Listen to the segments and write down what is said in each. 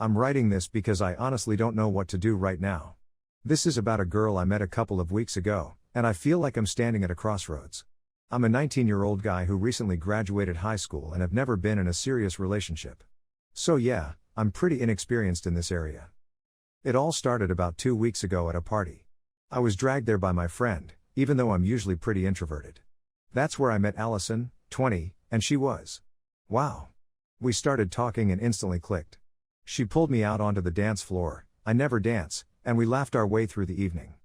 I'm writing this because I honestly don't know what to do right now. This is about a girl I met a couple of weeks ago, and I feel like I'm standing at a crossroads. I'm a 19-year-old guy who recently graduated high school and have never been in a serious relationship. So yeah, I'm pretty inexperienced in this area. It all started about 2 weeks ago at a party. I was dragged there by my friend, even though I'm usually pretty introverted. That's where I met Allison, 20, and she was. Wow. We started talking and instantly clicked. She pulled me out onto the dance floor. I never dance, and we laughed our way through the evening.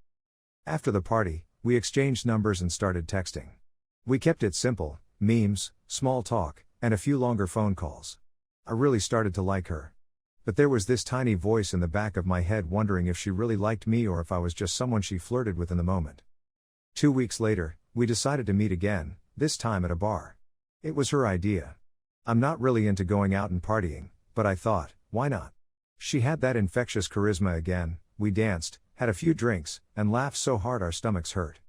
After the party, we exchanged numbers and started texting. We kept it simple, memes, small talk, and a few longer phone calls. I really started to like her. But there was this tiny voice in the back of my head wondering if she really liked me or if I was just someone she flirted with in the moment. 2 weeks later, we decided to meet again, this time at a bar. It was her idea. I'm not really into going out and partying, but I thought, why not? She had that infectious charisma again. We danced, had a few drinks, and laughed so hard our stomachs hurt.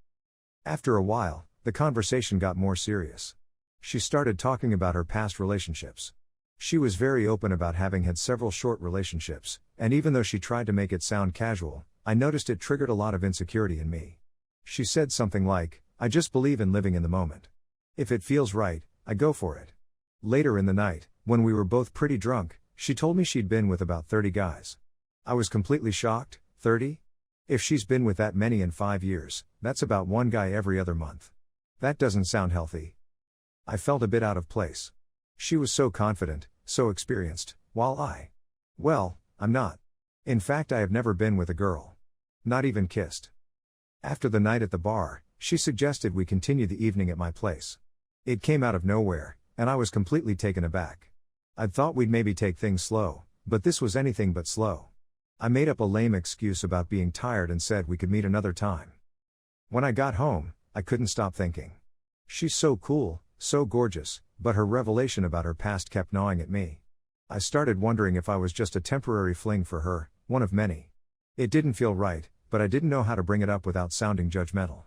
After a while, the conversation got more serious. She started talking about her past relationships. She was very open about having had several short relationships, and even though she tried to make it sound casual, I noticed it triggered a lot of insecurity in me. She said something like, "I just believe in living in the moment. If it feels right, I go for it." Later in the night, when we were both pretty drunk, she told me she'd been with about 30 guys. I was completely shocked. 30? If she's been with that many in 5 years, that's about one guy every other month. That doesn't sound healthy. I felt a bit out of place. She was so confident, so experienced, while I'm not. In fact, I have never been with a girl. Not even kissed. After the night at the bar, she suggested we continue the evening at my place. It came out of nowhere, and I was completely taken aback. I'd thought we'd maybe take things slow, but this was anything but slow. I made up a lame excuse about being tired and said we could meet another time. When I got home, I couldn't stop thinking. She's so cool, so gorgeous, but her revelation about her past kept gnawing at me. I started wondering if I was just a temporary fling for her, one of many. It didn't feel right, but I didn't know how to bring it up without sounding judgmental.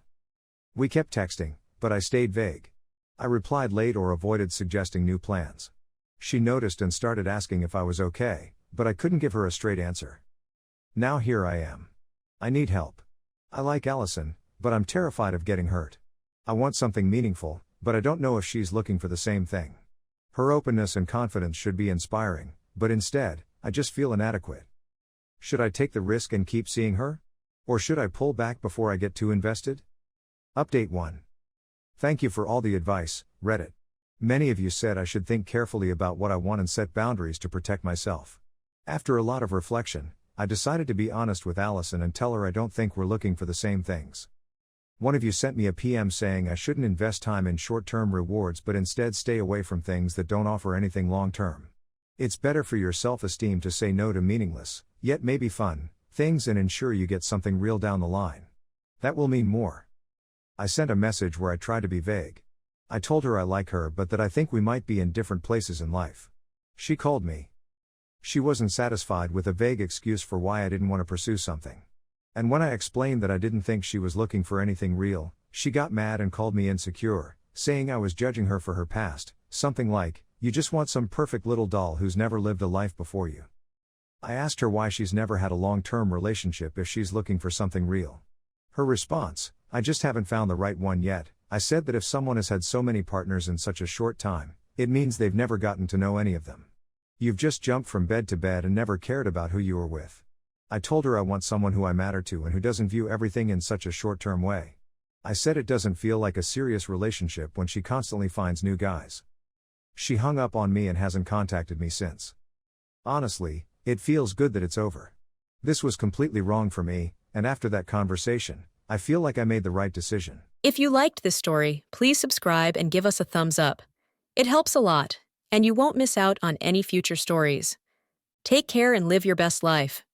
We kept texting, but I stayed vague. I replied late or avoided suggesting new plans. She noticed and started asking if I was okay, but I couldn't give her a straight answer. Now here I am. I need help. I like Allison, but I'm terrified of getting hurt. I want something meaningful, but I don't know if she's looking for the same thing. Her openness and confidence should be inspiring, but instead, I just feel inadequate. Should I take the risk and keep seeing her? Or should I pull back before I get too invested? Update 1. Thank you for all the advice, Reddit. Many of you said I should think carefully about what I want and set boundaries to protect myself. After a lot of reflection, I decided to be honest with Allison and tell her I don't think we're looking for the same things. One of you sent me a PM saying I shouldn't invest time in short-term rewards but instead stay away from things that don't offer anything long-term. It's better for your self-esteem to say no to meaningless, yet maybe fun, things and ensure you get something real down the line. That will mean more. I sent a message where I tried to be vague. I told her I like her but that I think we might be in different places in life. She called me. She wasn't satisfied with a vague excuse for why I didn't want to pursue something. And when I explained that I didn't think she was looking for anything real, she got mad and called me insecure, saying I was judging her for her past, something like, "You just want some perfect little doll who's never lived a life before you." I asked her why she's never had a long-term relationship if she's looking for something real. Her response, "I just haven't found the right one yet." I said that if someone has had so many partners in such a short time, it means they've never gotten to know any of them. You've just jumped from bed to bed and never cared about who you were with. I told her I want someone who I matter to and who doesn't view everything in such a short-term way. I said it doesn't feel like a serious relationship when she constantly finds new guys. She hung up on me and hasn't contacted me since. Honestly, it feels good that it's over. This was completely wrong for me, and after that conversation, I feel like I made the right decision. If you liked this story, please subscribe and give us a thumbs up. It helps a lot, and you won't miss out on any future stories. Take care and live your best life.